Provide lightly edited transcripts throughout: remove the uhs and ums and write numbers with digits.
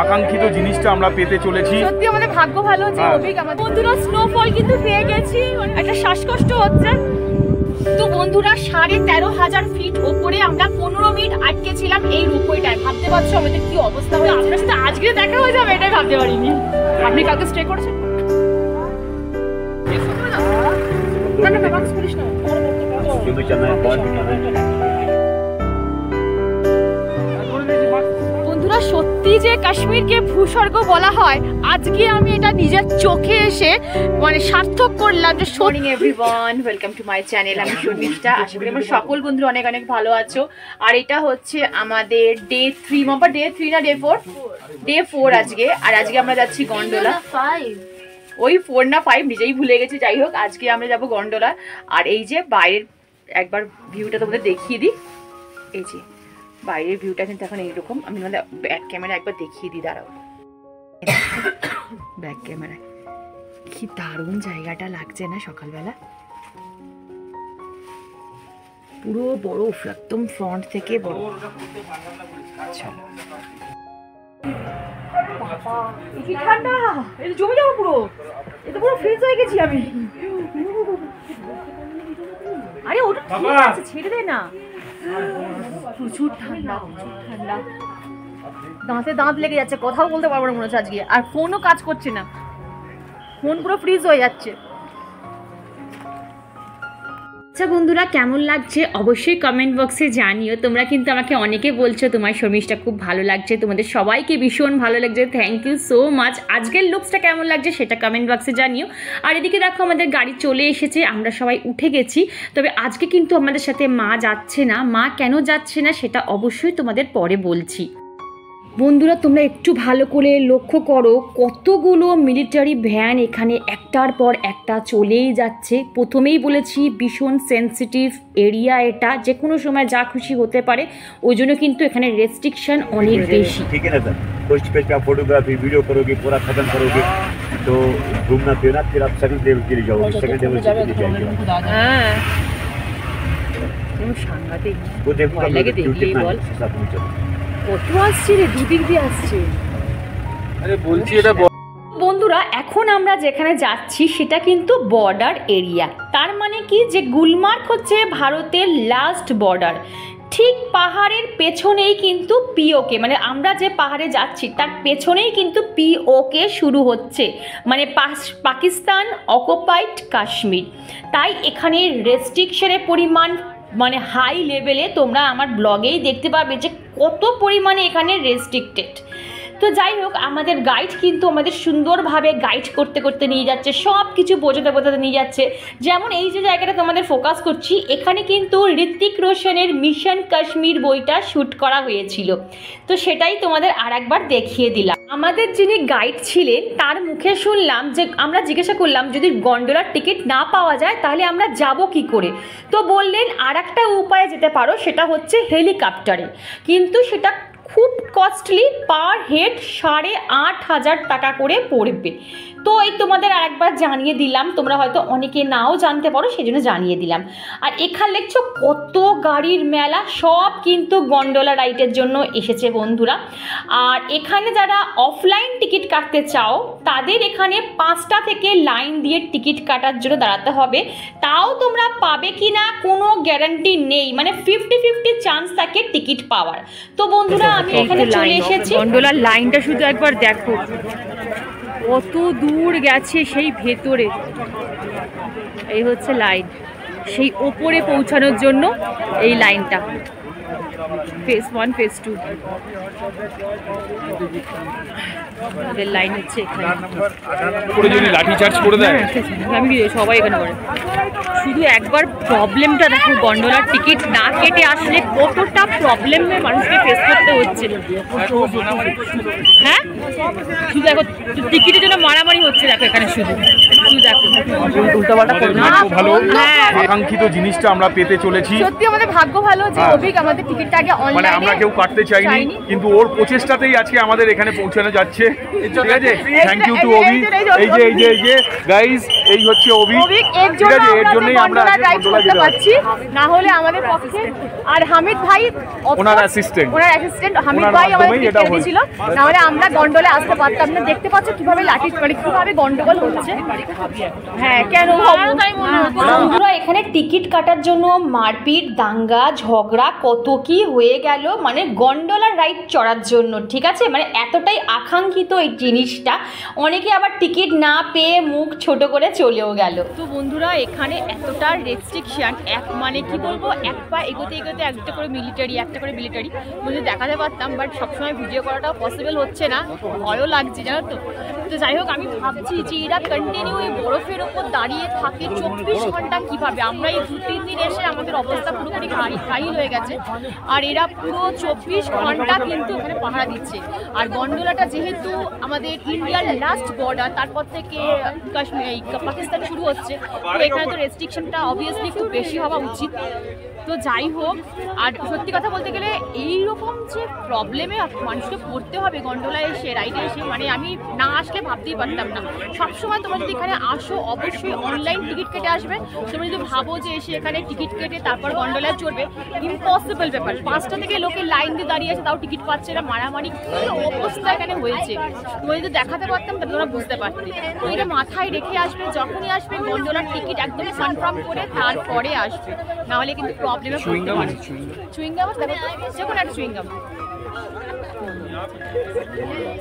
আকাঙ্ক্ষিত জিনিসটা আমরা পেতে চলেছি। সত্যি আমাদের ভাগ্য ভালো যে অভিক আমাদের বন্ধুরা স্নোফল কিন্তু পেয়ে গেছি, একটা শ্বাসকষ্ট হচ্ছে। তো বন্ধুরা 13,500 ফিট ওপরে আমরা 15 মিনিট আটকে ছিলাম এই রোপওয়েটায়। ভাবতে পারছো আমাদের কি অবস্থা হবে? আমরা সাথে আজকে দেখা হয়ে যাবে এটাই ভাবতে পারিনি। আপনি কাউকে স্টে করেছেন? না না মাস্ক পরিস না। বন্ধুরা সত্যি যে কাশ্মীরকে ভূস্বর্গ বলা হয়, আজকে আমি এটা নিজের চোখে এসে মানে সার্থক করলাম। যে morning everyone, welcome to my channel. আমি শর্মিষ্ঠা। আশা করি আমার সকল বন্ধুরা অনেক অনেক ভালো আছো। আর এটা হচ্ছে আমাদের ডে 3, মাম্পা ডে 3 না ডে 4? ডে 4 আজকে। আর আজকে আমরা যাচ্ছি গন্ডোলা। 5 ওই 4 না 5 নিজেই ভুলে গেছি। যাই হোক, আজকে আমরা যাবো গন্ডোলা। আর এই যে বাইরের একবার ভিউটা তোমাদের দেখিয়ে দিই। এই যে বাইরের ভিউটা কিন্তু এখন এইরকম। আমি মানে ব্যাক ক্যামেরা একবার দেখিয়ে দিই, দাঁড়াও। ব্যাক ক্যামেরায় কি দারুণ জায়গাটা লাগছে না সকালবেলা? পুরো বরফ একদম ফ্রন্ট থেকে বরফ। চলো কি ঠান্ডা, এটা জমে যাবো পুরো। এটা পুরো ফ্রিজ হয়ে গেছি আমি। আরে ওটা ঠিক আছে, ছেড়ে দে না। প্রচুর ঠান্ডা, প্রচুর ঠান্ডা। দাঁতে দাঁত লেগে যাচ্ছে, কথাও বলতে পারবো না মনে হচ্ছে আজকে। আর ফোনও কাজ করছে না, ফোন পুরো ফ্রিজ হয়ে যাচ্ছে। আচ্ছা বন্ধুরা, কেমন লাগছে অবশ্যই কমেন্ট বক্সে জানিও। তোমরা কিন্তু আমাকে অনেকে বলছো তোমার শর্মিষ্ঠা খুব ভালো লাগছে, তোমাদের সবাইকে ভীষণ ভালো লাগছে। Thank you so much. আজকের লুকসটা কেমন লাগছে সেটা কমেন্ট বক্সে জানিও। আর এদিকে দেখো আমাদের গাড়ি চলে এসেছে, আমরা সবাই উঠে গেছি। তবে আজকে কিন্তু আমাদের সাথে মা যাচ্ছে না। মা কেন যাচ্ছে না সেটা অবশ্যই তোমাদের পরে বলছি। বন্ধুরা তোমরা একটু ভালো করে লক্ষ্য করো, কতগুলো মিলিটারি ভ্যান এখানে একটার পর একটা চলেই যাচ্ছে। প্রথমেই বলেছি ভীষণ সেন্সিটিভ এরিয়া, এটা যে কোনো সময় যা খুশি হতে পারে। ওই জন্য কিন্তু এখানে রেস্ট্রিকশন অনেক বেশি। ঠিক আছে না? फर्स्ट पेज पे फोटोग्राफी वीडियो करोगे, पूरा खत्म करोगे तो घूमना फिरना, फिर आप सेकंड लेवल के लिए जाओगे, सेकंड लेवल के लिए जाओगे। हां সাংঘাতিক। वो देखो लगे देखिए বল কত আসছে রে, দুদিক দিয়ে আসছে। আরে বলছি এটা বন্ধুরা এখন আমরা যেখানে যাচ্ছি সেটা কিন্তু বর্ডার এরিয়া। তার মানে কি যে গুলমার্গ হচ্ছে ভারতের লাস্ট বর্ডার। ঠিক পাহাড়ের পেছনেই কিন্তু পিওকে, মানে আমরা যে পাহাড়ে যাচ্ছি তার পেছনেই কিন্তু পিওকে শুরু হচ্ছে, মানে পাকিস্তান অকুপাইড কাশ্মীর। তাই এখানে রেস্ট্রিকশনের পরিমাণ মানে হাই লেভেলে। তোমরা আমার ব্লগেই দেখতে পাবে যে কত পরিমাণে এখানে রেস্ট্রিক্টেড। তো যাই হোক, আমাদের গাইড কিন্তু আমাদের সুন্দরভাবে গাইড করতে করতে নিয়ে যাচ্ছে, সব কিছু বোঝাতে বোঝাতে নিয়ে যাচ্ছে। যেমন এই যে জায়গাটা তোমাদের ফোকাস করছি, এখানে কিন্তু ঋত্বিক রোশনের মিশন কাশ্মীর বইটা শ্যুট করা হয়েছিল। তো সেটাই তোমাদের আর একবার দেখিয়ে দিলাম। আমাদের যিনি গাইড ছিলেন তার মুখে শুনলাম যে আমরা জিজ্ঞাসা করলাম যদি গন্ডোলার টিকিট না পাওয়া যায় তাহলে আমরা যাব কি করে। তো বললেন আর একটা উপায়ে যেতে পারো, সেটা হচ্ছে হেলিকপ্টারে, কিন্তু সেটা খুব কস্টলি, পার হেড 8,500 টাকা করে পড়বে। তো এই তোমাদের আরেকবার জানিয়ে দিলাম, তোমরা হয়তো অনেকে নাও জানতে পারো সেই জন্য জানিয়ে দিলাম। আর এখানে দেখছো কত গাড়ির মেলা, সব কিন্তু গন্ডোলা রাইডের জন্য এসেছে বন্ধুরা। আর এখানে যারা অফলাইন টিকিট কাটতে চাও তাদের এখানে 5টা থেকে লাইন দিয়ে টিকিট কাটার জন্য দাঁড়াতে হবে। তাও তোমরা পাবে কি না কোনো গ্যারান্টি নেই, মানে 50-50 চান্স থাকে টিকিট পাওয়ার। তো বন্ধুরা আমি এখানে চলে এসেছি। গন্ডোলার লাইনটা শুধু একবার দেখো, কত দূর গেছে সেই ভেতরে। এই হচ্ছে লাইন, সেই ওপরে পৌঁছানোর জন্য এই লাইনটা। ফেজ 1 ফেজ 2 এর লাইন হচ্ছে এখানে। লাঠি চার্জ করে দেয়, আমি সবাই এখানে করে। শুধু একবার প্রবলেমটা দেখো, গন্ডোলার টিকিট না কেটে আসলে কতটা প্রবলেমে মানুষকে ফেস করতে হচ্ছে। হ্যাঁ শুধু দেখো টিকিটের জন্য মারামারি হচ্ছে, দেখো এখানে শুধু ভালো আকাঙ্ক্ষিত জিনিসটা আমরা পেতে চলেছি। সত্যি আমাদের ভাগ্য ভালো যে অভিক আমাদের টিকিটটা আগে অনলাইনে, মানে আমরা কেউ কাটতে চাইনি, কিন্তু ওর প্রচেষ্টাতেই আজকে আমাদের এখানে পৌঁছানো যাচ্ছে। ঠিক আছে, থ্যাংক ইউ টু অভি। এই যে গাইস, এই হচ্ছে অভি। ঠিক আছে, এর জন্যই আমরা গন্ডোলা যেতে পারছি, না হলে আমাদের পক্ষে। আর হামিদ ভাই ওনার অ্যাসিস্ট্যান্ট হামিদ ভাই আমাদের টিকিট দিয়েছিল, না হলে আমরা গন্ডোলা আসতে পারতাম না। দেখতে পাচ্ছ কিভাবে লাঠি, মানে কিভাবে গন্ডগোল হচ্ছে। হ্যাঁ, কেন বন্ধুরা, এখানে টিকিট কাটার জন্য মারপিট, দাঙ্গা, ঝগড়া, কত কি হয়ে গেল, মানে গন্ডোলার রাইড চড়ার জন্য। ঠিক আছে, মানে এতটাই আকাঙ্ক্ষিত এই জিনিসটা, অনেকে আবার টিকিট না পেয়ে মুখ ছোট করে চলেও গেল। তো বন্ধুরা, এখানে এতটা রেস্ট্রিকশন, মানে কি বলবো, এক পা এগোতে এগোতে একটা করে মিলিটারি বলে দেখাতে পারতাম, বাট সবসময় ভিডিও করাটাও পসিবল হচ্ছে না, ভয়ও লাগছে, জানো তো। তো যাই হোক, আমি ভাবছি যে এরা কন্টিনিউ এই বরফের ওপর দাঁড়িয়ে থাকে 24 ঘন্টা কীভাবে। আমরা এই 2-3 দিন এসে আমাদের অবস্থা পুরোপুরি ঘাইল হয়ে গেছে, আর এরা পুরো 24 ঘন্টা কিন্তু ওখানে পাহারা দিচ্ছে। আর গন্ডোলাটা যেহেতু আমাদের ইন্ডিয়ার লাস্ট বর্ডার, তারপর থেকে পাকিস্তান শুরু হচ্ছে, তো এখানে তো রেস্ট্রিকশনটা অবভিয়াসলি খুব বেশি হওয়া উচিত। তো যাই হোক, আর সত্যি কথা বলতে গেলে এইরকম যে প্রবলেমে মানুষকে পড়তে হবে গন্ডোলায় এসে, রাইডে এসে, মানে আমি না আসলে ভাবতেই পারতাম না। সবসময় তোমরা যদি এখানে আসো, অবশ্যই অনলাইন টিকিট কেটে আসবে। তোমরা যদি ভাবো যে এসে এখানে টিকিট কেটে তারপর গন্ডোলায় চড়বে, ইম্পসিবল ব্যাপার। 5টা থেকে লোকে লাইন দিয়ে দাঁড়িয়ে আছে, তাও টিকিট পাচ্ছে না, মারামারি কী অবস্থা এখানে হয়েছে। তোমরা যদি দেখাতে পারতাম তাহলে তোমরা বুঝতে পারতে। তো এটা মাথায় রেখে আসবে, যখনই আসবে গন্ডোলার টিকিট একদম কনফার্ম করে তারপরে আসবে, নাহলে কিন্তু প্রবলেমে পড়তে পারে। চুইংগাম, যখন একটা চুইংগাম।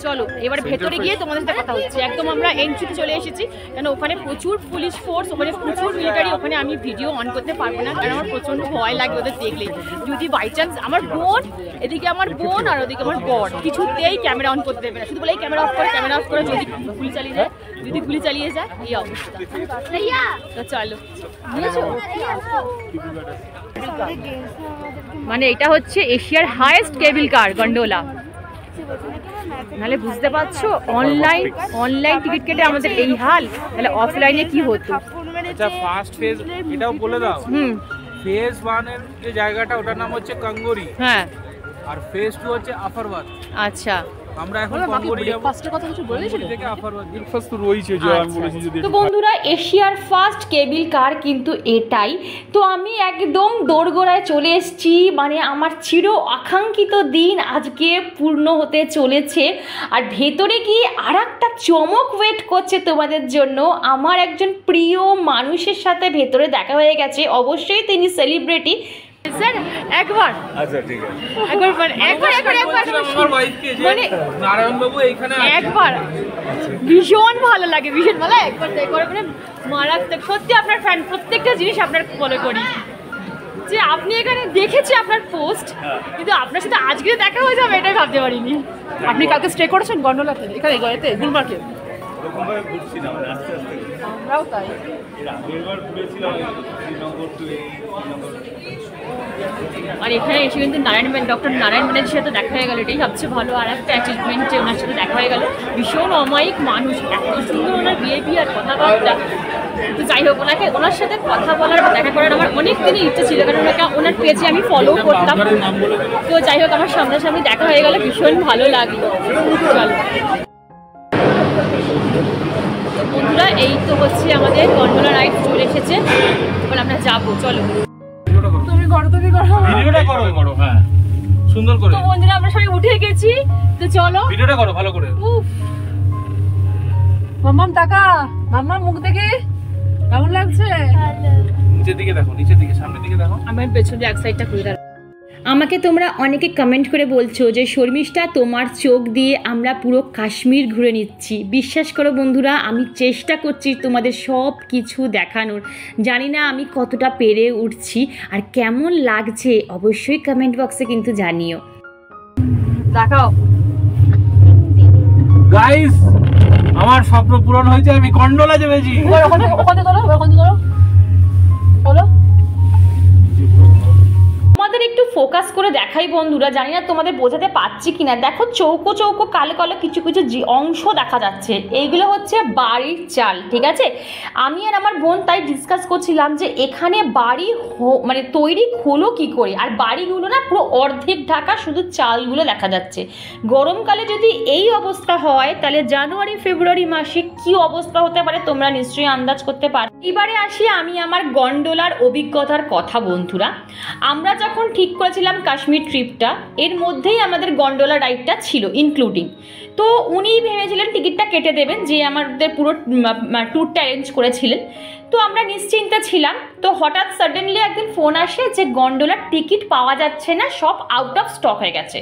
চলো এবার ভেতরে গিয়ে তোমাদের সাথে কথা হচ্ছে। একদম আমরা এন্ট্রিতে চলে এসেছি, কেন ওখানে প্রচুর পুলিশ ফোর্স, ওখানে প্রচুর মিলিটারি। ওখানে আমি ভিডিও অন করতে পারবো না, কারণ আমার প্রচণ্ড ভয় লাগে ওদের দেখলে। যদি বাই চান্স আমার বোন, এদিকে আমার বোন আর ওদিকে আমার বর, কিছুতেই ক্যামেরা অন করতে দেবে না, শুধু বলে ক্যামেরা অফ করে, যদি গুলি চালিয়ে যায় এই অবস্থা। তো চলো, মানে এটা হচ্ছে এশিয়ার হাইয়েস্ট কেবল কার গন্ডোলা। নাহলে বুঝতে পারছো, অনলাইন টিকিট কেটে আমাদের এই হাল, তাহলে অফলাইনে কি হতো। আচ্ছা, ফার্স্ট ফেজ এটাও বলে দাও। ফেজ 1 এর যে জায়গাটা, ওটার নাম হচ্ছে কাঙ্গোরি। হ্যাঁ, আর ফেজ 2 হচ্ছে আফারবাদ। আচ্ছা, আমরা এখন কাঙ্গোরি যাব। ফার্স্টের কথা কিছু বলেছিল থেকে আফারবাদ ব্রেকফাস্ট তো রয়েছে, যে আমি বলেছি যদি। তো বন্ধুরা, এশিয়ার ফার্স্ট কেবল কার কিন্তু এটাই। তো আমি একদম দোরগোড়ায় চলে এসেছি, মানে আমার চির আকাঙ্ক্ষিত দিন আজকে পূর্ণ হতে চলেছে। আর ভেতরে গিয়ে আর একটা চমক ওয়েট করছে তোমাদের জন্য। আমার একজন প্রিয় মানুষের সাথে ভেতরে দেখা হয়ে গেছে, অবশ্যই তিনি সেলিব্রিটি। স্যার একবার, আচ্ছা ঠিক আছে, একবার মানে নারায়ণ বাবু এইখানে একবার ভীষণ ভালো লাগে, একবার মানে মারাত্মক। সত্যি আপনার ফ্যান, প্রত্যেকটা জিনিস আপনার ফলো করি। যে আপনি এখানে দেখেছি আপনার পোস্ট, কিন্তু আপনার সাথে আজকে দেখা হয়ে যাবে এটাই ভাবতে পারিনি। আপনি কালকে স্টে করেছেন গন্ডোলাতে, এখানে গয়েতে গুলমার্গে? আমরাও তাই। আর এখানে এসে কিন্তু ডক্টর নারায়ণ ম্যানের সাথে দেখা হয়ে গেল, এটাই সবচেয়ে ভালো। আর একটা অ্যাচিভমেন্টে ওনার সাথে দেখা হয়ে গেল। ভীষণ অমায়িক মানুষ, এত সুন্দর ওনার বিহেভিয়ার, কথাবার্তা। তো যাই হোক, ওনার সাথে কথা বলার, দেখা করার আমার অনেক দিনই ইচ্ছে ছিল, কারণ ওনার পেজে আমি ফলো করতাম। তো যাই হোক, আমার সামনাসামনি দেখা হয়ে গেল, ভীষণ ভালো লাগলো। চলো বন্ধুরা, এই তো হচ্ছে আমাদের গন্ডোলা রাইড চলে এসেছে, এবার আমরা যাবো। চলো ভিডিওটা করো, হ্যাঁ সুন্দর করে। তো বন্ধুরা, আমরা সবাই উঠে গেছি, তো চলো ভিডিওটা করো ভালো করে। মাম্মাম টাকা, মাম্মাম মুখ দেখে কেমন লাগছে? নিচের দিকে দেখো, নিচের দিকে, সামনের দিকে দেখো। আমার পেছনে এক সাইডটা খুলে দাও। আমাকে তোমরা অনেকে কমেন্ট করে বলছো যে শর্মিষ্ঠা, তোমার চোখ দিয়ে আমরা পুরো কাশ্মীর ঘুরে নিচ্ছি। বিশ্বাস করো বন্ধুরা, আমি চেষ্টা করছি তোমাদের সব কিছু দেখানোর। জানি না আমি কতটা পেরে উঠছি, আর কেমন লাগছে অবশ্যই কমেন্ট বক্সে কিন্তু জানিও। দেখাও গাইস, আমার স্বপ্ন পূরণ হয়েছে, আমি গন্ডোলা চেপেছি। আমাদের একটু ফোকাস করে দেখাই বন্ধুরা, জানি না তোমাদের বোঝাতে পারছি কিনা। দেখো চৌকো চৌকো কালো কালো কিছু কিছু অংশ দেখা যাচ্ছে, এইগুলো হচ্ছে বাড়ির চাল, ঠিক আছে। আমি আর আমার বোন তাই ডিসকাস করছিলাম যে এখানে বাড়ি মানে তৈরি হলো কি করে, আর বাড়িগুলো না পুরো অর্ধেক ঢাকা, শুধু চালগুলো দেখা যাচ্ছে। গরমকালে যদি এই অবস্থা হয় তাহলে জানুয়ারি ফেব্রুয়ারি মাসে কি অবস্থা হতে পারে তোমরা নিশ্চয়ই আন্দাজ করতে পারো। এবারে আসি আমি আমার গন্ডোলার অভিজ্ঞতার কথা বন্ধুরা। আমরা যখন ঠিক করেছিলাম কাশ্মীর ট্রিপটা, এর মধ্যেই আমাদের গন্ডোলা রাইডটা ছিল ইনক্লুডিং। তো উনি ভেবেছিলেন টিকিটটা কেটে দেবেন, যে আমাদের পুরো ট্যুরটা অ্যারেঞ্জ করেছিলেন। তো আমরা নিশ্চিন্তে ছিলাম। তো হঠাৎ সাডেনলি একদিন ফোন আসে যে গন্ডোলার টিকিট পাওয়া যাচ্ছে না, সব আউট অফ স্টক হয়ে গেছে।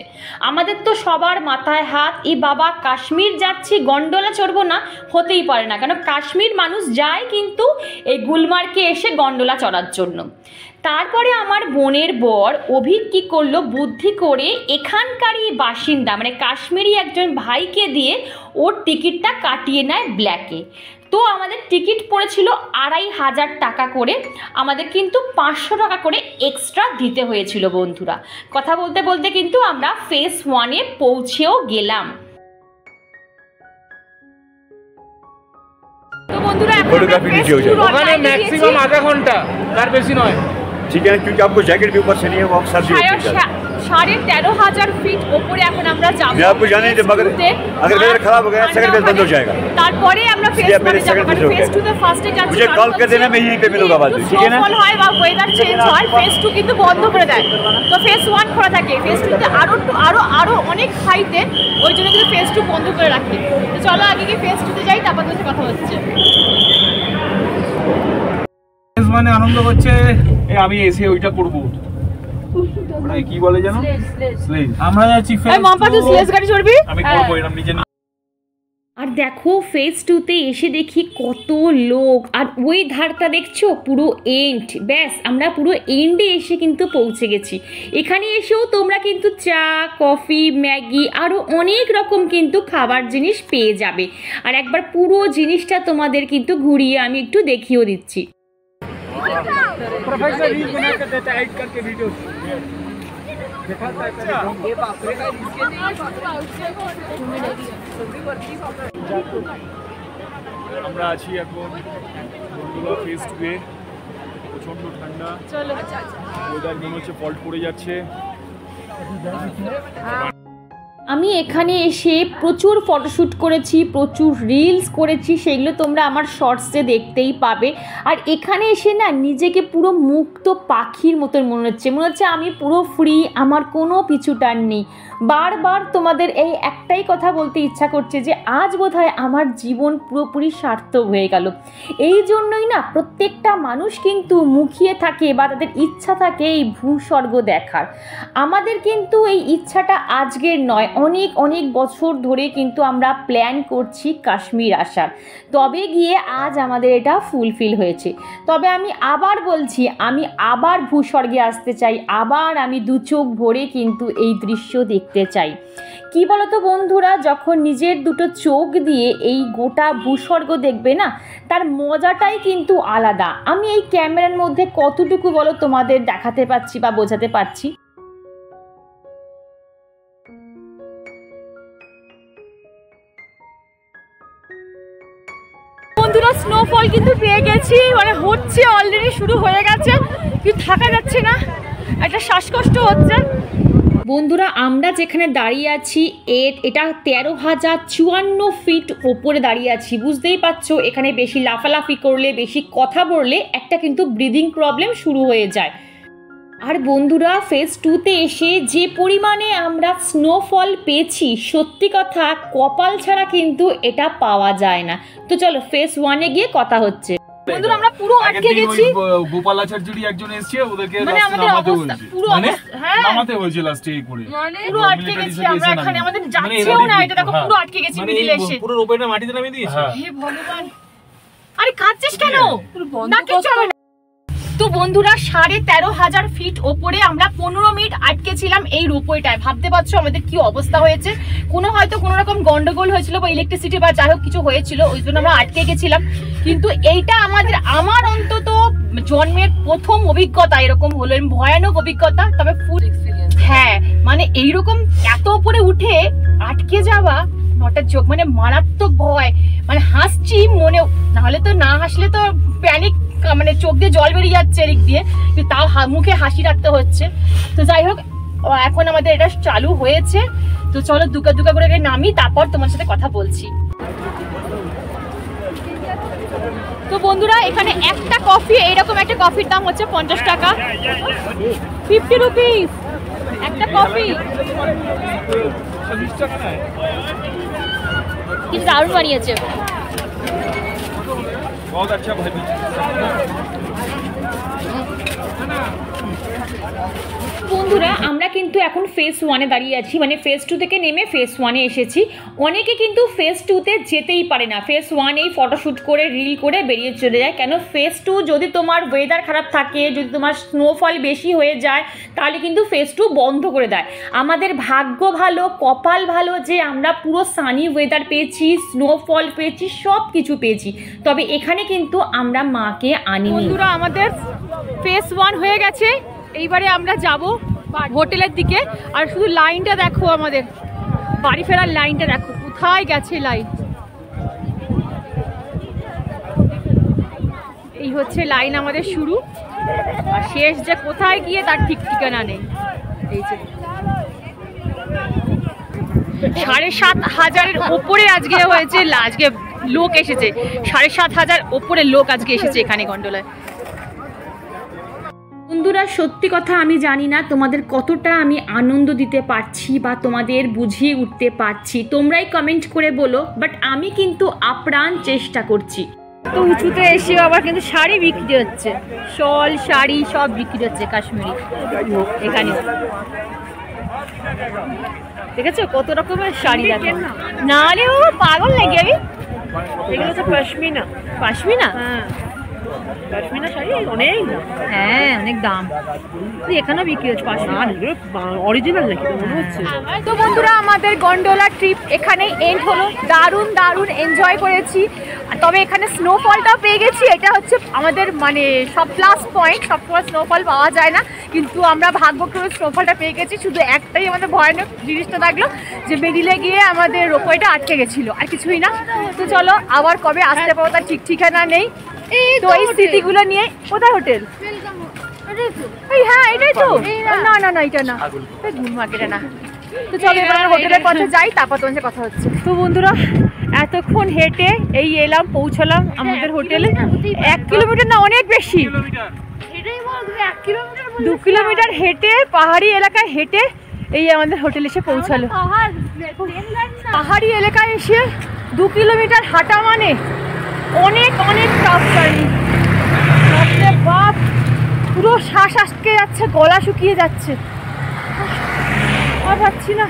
আমাদের তো সবার মাথায় হাত, এই বাবা কাশ্মীর যাচ্ছি গন্ডোলা চড়বো না, হতেই পারে না, কারণ কাশ্মীর মানুষ যায় কিন্তু এই গুলমার্গে এসে গন্ডোলা চড়ার জন্য। তারপরে আমার বোনের বর অভিক কী করলো, বুদ্ধি করে এখানকারই বাসিন্দা মানে কাশ্মীরি একজন ভাইকে দিয়ে ওর টিকিটটা কাটিয়ে নেয় ব্ল্যাকে। তো আমাদের টিকিট পড়েছিল 2500 টাকা করে, আমাদের কিন্তু 500 টাকা করে এক্সট্রা দিতে হয়েছিল বন্ধুরা। কথা বলতে বলতে কিন্তু আমরা ফেজ 1-এ পৌঁছেও গেলাম। তো বন্ধুরা ওখানে ম্যাক্সিমাম আধা ঘন্টা, তার বেশি নয়। ठीक है, क्योंकि आपको जैकेट भी ऊपर से नहीं है, वो आप सर्दी होती है। 13,500 ফিট উপরে এখন আমরা যাব। मैं आपको जाने दे, मगर अगर वेदर खराब हो गया सेकंड फेज बंद हो जाएगा। তারপরে আমরা ফেজ 1 যাব, ফেজ 2 তে ফার্স্টে যাচ্ছি। मुझे कॉल कर देना, मैं यहीं पे मिलूंगा बाद में, ठीक है ना। ফল হয় বা ওয়েদার চেঞ্জ হয়, ফেজ 2 কিন্তু বন্ধ করে দেয়। তো ফেজ 1 খোলা থাকে, ফেজ 2 তে আরো অনেক হাইতে, ওই জন্য কিন্তু ফেজ 2 বন্ধ করে রাখি। তো চলো আগে কি ফেজ 2 তে যাই, তারপর তো কথা হচ্ছে। মানে আনন্দ হচ্ছে, আমি এসে ওইটা করব, ওটা কি বলে জানো, স্লেজ। আমরা যাচ্ছি ফেজ 2। মাম্পা তুই স্লেজ গাড়ি চড়বি? আমি করবো এরকম নিজে। আর দেখো ফেজ 2-তে এসে দেখি কত লোক, আর ওই ধারটা দেখছো পুরো এন্ড, ব্যাস আমরা পুরো এন্ডে এসে কিন্তু পৌঁছে গেছি। এখানে এসেও তোমরা কিন্তু চা, কফি, ম্যাগি আরও অনেক রকম কিন্তু খাবার জিনিস পেয়ে যাবে। আর একবার পুরো জিনিসটা তোমাদের কিন্তু ঘুরিয়ে আমি একটু দেখিয়েও দিচ্ছি। प्रोफेसर रील बना के देता है, एडिट करके वीडियो আমরা আছি এখন গন্ডোলা ফেজ 2-এ। প্রচন্ড ঠান্ডা, ওয়েদার মনে হচ্ছে ফল্ট পড়ে যাচ্ছে। আমি এখানে এসে প্রচুর ফটোশ্যুট করেছি, প্রচুর রিলস করেছি, সেগুলো তোমরা আমার শর্টসে দেখতেই পাবে। আর এখানে এসে না নিজেকে পুরো মুক্ত পাখির মতন মনে হচ্ছে আমি পুরো ফ্রি, আমার কোনো পিছুটান নেই। বারবার তোমাদের এই একটাই কথা বলতে ইচ্ছা করছে যে আজ বোধহয় আমার জীবন পুরোপুরি সার্থক হয়ে গেল। এই জন্যই না প্রত্যেকটা মানুষ কিন্তু মুখিয়ে থাকে বা তাদের ইচ্ছা থাকে এই ভূস্বর্গ দেখার। আমাদের কিন্তু এই ইচ্ছাটা আজকের নয়, অনেক অনেক বছর ধরে কিন্তু আমরা প্ল্যান করছি কাশ্মীর আসার, তবে গিয়ে আজ আমাদের এটা ফুলফিল হয়েছে। তবে আমি আবার বলছি, আমি আবার ভূস্বর্গে আসতে চাই, আবার আমি দু চোখ ভরে কিন্তু এই দৃশ্য দেখতে চাই। কি বলতো বন্ধুরা, যখন নিজের দুটো চোখ দিয়ে এই গোটা ভূস্বর্গ দেখবে না, তার মজাটাই কিন্তু আলাদা। আমি এই ক্যামেরার মধ্যে কতটুকু বলো তোমাদের দেখাতে পারছি বা বোঝাতে পারছি? বন্ধুরা স্নোফল কিন্তু পেয়ে গেছি, মানে হচ্ছে অলরেডি শুরু হয়ে গেছে, কিন্তু থাকা যাচ্ছে না, একটা শ্বাসকষ্ট হচ্ছে। বন্ধুরা আমরা যেখানে দাঁড়িয়ে আছি এটা 13,054 ফিট ওপরে দাঁড়িয়ে আছি। বুঝতেই পারছো এখানে বেশি লাফালাফি করলে, বেশি কথা বললে একটা কিন্তু ব্রিদিং প্রবলেম শুরু হয়ে যায়। আর বন্ধুরা ফেজ 2-তে এসে যে পরিমাণে আমরা স্নোফল পেয়েছি, সত্যি কথা কপাল ছাড়া কিন্তু এটা পাওয়া যায় না। তো চলো ফেজ 1-এ গিয়ে কথা হচ্ছে। বন্ধুরা আমরা পুরো আটকে গেছি। গোপালাচার্যুরি একজন এসেছে, ওদেরকে মানে আমাদের অবস্থা পুরো হ্যাঁ নামাতে হয়েছে লাস্টে করে, মানে পুরো আটকে গেছি আমরা এখানে, আমাদের যাচ্ছেও না, এটা দেখো পুরো আটকে গেছি মিডিলে এসে, পুরো রোপওয়েটা মাটিতে নামিয়ে দিয়েছে। হে ভগবান, আরে কাঁদছিস কেন? না কিছু হবে না। তো বন্ধুরা 13,500 ফিট ওপরে আমরা 15 মিনিট আটকে ছিলাম এই রোপওয়েটায়। ভাবতে পারছো আমাদের কি অবস্থা হয়েছে। হয়তো কোনো রকম গন্ডগোল হয়েছিল বা ইলেকট্রিসিটি বা যাই হোক কিছু হয়েছিল, ওই জন্য আমরা আটকে গেছিলাম। কিন্তু এইটা আমার অন্তত জন্মের প্রথম অভিজ্ঞতা এরকম হলো, ভয়ানক অভিজ্ঞতা। তবে ফুল হ্যাঁ মানে এইরকম এত উপরে উঠে আটকে যাওয়া নটার চোখ, মানে মারাত্মক ভয়। মানে হাসছি মনে, নাহলে তো না হাসলে তো প্যানিক, মানে চোখ দিয়ে জল বেরিয়ে যাচ্ছে এদিক দিয়ে, কিন্তু তাও মুখে হাসি রাখতে হচ্ছে। তো যাই হোক, এখন আমাদের এটা চালু হয়েছে। তো চলো দুকা দুকা করে নামি, তারপর তোমার সাথে কথা বলছি। তো বন্ধুরা, এখানে একটা কফি, এইরকম একটা কফির দাম হচ্ছে 50 টাকা, 50 রুপিস একটা কফি। কিন্তু দারুণ বানিয়েছে। বন্ধুরা, আমরা কিন্তু এখন ফেজ 1-এ দাঁড়িয়ে আছি, মানে ফেজ 2 থেকে নেমে ফেজ 1-এ এসেছি। অনেকে কিন্তু ফেজ 2-তে যেতেই পারে না, ফেজ 1-এই ফটোশ্যুট করে রিল করে বেরিয়ে চলে যায়। কেন, ফেজ 2 যদি তোমার ওয়েদার খারাপ থাকে, যদি তোমার স্নোফল বেশি হয়ে যায়, তাহলে কিন্তু ফেজ 2 বন্ধ করে দেয়। আমাদের ভাগ্য ভালো, কপাল ভালো যে আমরা পুরো সানি ওয়েদার পেয়েছি, স্নোফল পেয়েছি, সব কিছু পেয়েছি। তবে এখানে কিন্তু আমরা মাকে আনি। বন্ধুরা, আমাদের ফেজ 1 হয়ে গেছে, এইবারে আমরা যাব হোটেলের দিকে। আর শুধু লাইনটা দেখো, আমাদের বাড়ি ফেরার লাইনটা দেখো, কোথায় গেছে লাইন। এই হচ্ছে লাইন আমাদের শুরু, আর শেষ যে কোথায় গিয়ে তার ঠিক ঠিকানা নেই। এই যে 7,500-এর ওপরে আজকে হয়েছে, আজকে লোক এসেছে, 7,500 ওপরে লোক আজকে এসেছে এখানে গন্ডোলায়। বন্ধুরা, সত্যি কথা আমি জানি না তোমাদের কতটা আমি আনন্দ দিতে পারছি বা তোমাদের বুঝিয়ে উঠতে পারছি, তোমরাই কমেন্ট করে বলো। বাট আমি কিন্তু আপ্রাণ চেষ্টা করছি। তো উঁচুতে এসে আবার কিন্তু শাড়ি বিক্রি হচ্ছে, শল শাড়ি সব বিক্রি হচ্ছে কাশ্মীরি এখানে। দেখেছো কত রকমের শাড়ি, দেখো না রে ও পাগল লাগে আমি। এগুলো তো পশমিনা, পশমিনা, হ্যাঁ পশমিনা শাড়ি অনেক দাম। হ্যাঁ অনেক দাম, এখানেও বিক্রি হচ্ছে পশমিনা, অরিজিনাল নাকি মনে হচ্ছে। তো বন্ধুরা, আমাদের গন্ডোলা ট্রিপ এখানে এন্ড হলো। দারুণ দারুণ এনজয় করেছি। তবে এখানে স্নোফলটাও পেয়ে গেছি, এটা হচ্ছে আমাদের মানে সব প্লাস পয়েন্ট। সবসময় স্নোফল পাওয়া যায় না, কিন্তু আমরা ভাগ্যক্রমে স্নোফলটা পেয়ে গেছি। শুধু একটাই আমাদের ভয়ানক জিনিসটা থাকলো যে মিডিলে গিয়ে আমাদের রোপওয়েটা আটকে গেছিলো, আর কিছুই না। তো চলো, আবার কবে আসতে পারবো তার ঠিক ঠিকানা নেই। তো এই স্মৃতিগুলো নিয়ে, কোথায় হোটেল? হ্যাঁ এটাই তো, না না না এটা না, গুলমার্গ না। তো চলো এবার হোটেলের পথে যাই, তারপর তোমার সাথে কথা হচ্ছে। তো বন্ধুরা, এতক্ষণ হেঁটে এই এলাম, পৌঁছলাম আমাদের হোটেলে। 1 কিলোমিটার না, অনেক বেশি, 2 কিলোমিটার হেঁটে, পাহাড়ি এলাকায় হেঁটে এই আমাদের হোটেল এসে পৌঁছালো। পাহাড়ি এলাকায় এসে 2 কিলোমিটার হাঁটা মানে অনেক অনেক টাফ জার্নি। বাপ, পুরো শ্বাস আটকে যাচ্ছে, গলা শুকিয়ে যাচ্ছে, আর পাচ্ছি না।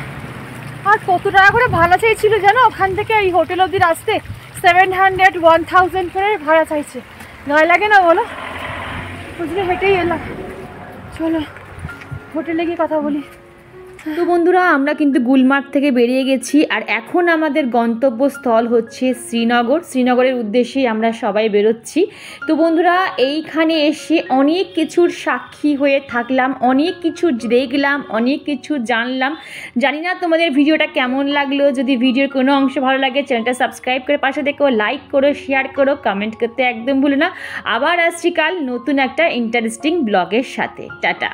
আর কত টাকা করে ভাড়া চাইছিল জানো ওখান থেকে এই হোটেল অবধি আসতে? 700, 1000 করে ভাড়া চাইছে। গায়ে লাগে না বলো? বুঝলে, হেঁটেই এলাম। চলো হোটেলে গিয়ে কথা বলি। তো বন্ধুরা, আমরা কিন্তু গুলমার্গ থেকে বেরিয়ে গেছি, আর এখন আমাদের গন্তব্যস্থল হচ্ছে শ্রীনগর। শ্রীনগরের উদ্দেশ্যেই আমরা সবাই বেরোচ্ছি। তো বন্ধুরা, এইখানে এসে অনেক কিছুর সাক্ষী হয়ে থাকলাম, অনেক কিছু দেখলাম, অনেক কিছু জানলাম। জানি না তোমাদের ভিডিওটা কেমন লাগলো। যদি ভিডিওর কোনো অংশ ভালো লাগে, চ্যানেলটা সাবস্ক্রাইব করে পাশে দেখো, লাইক করো, শেয়ার করো, কমেন্ট করতে একদম ভুলো না। আবার আসছি কাল নতুন একটা ইন্টারেস্টিং ব্লগের সাথে। টাটা।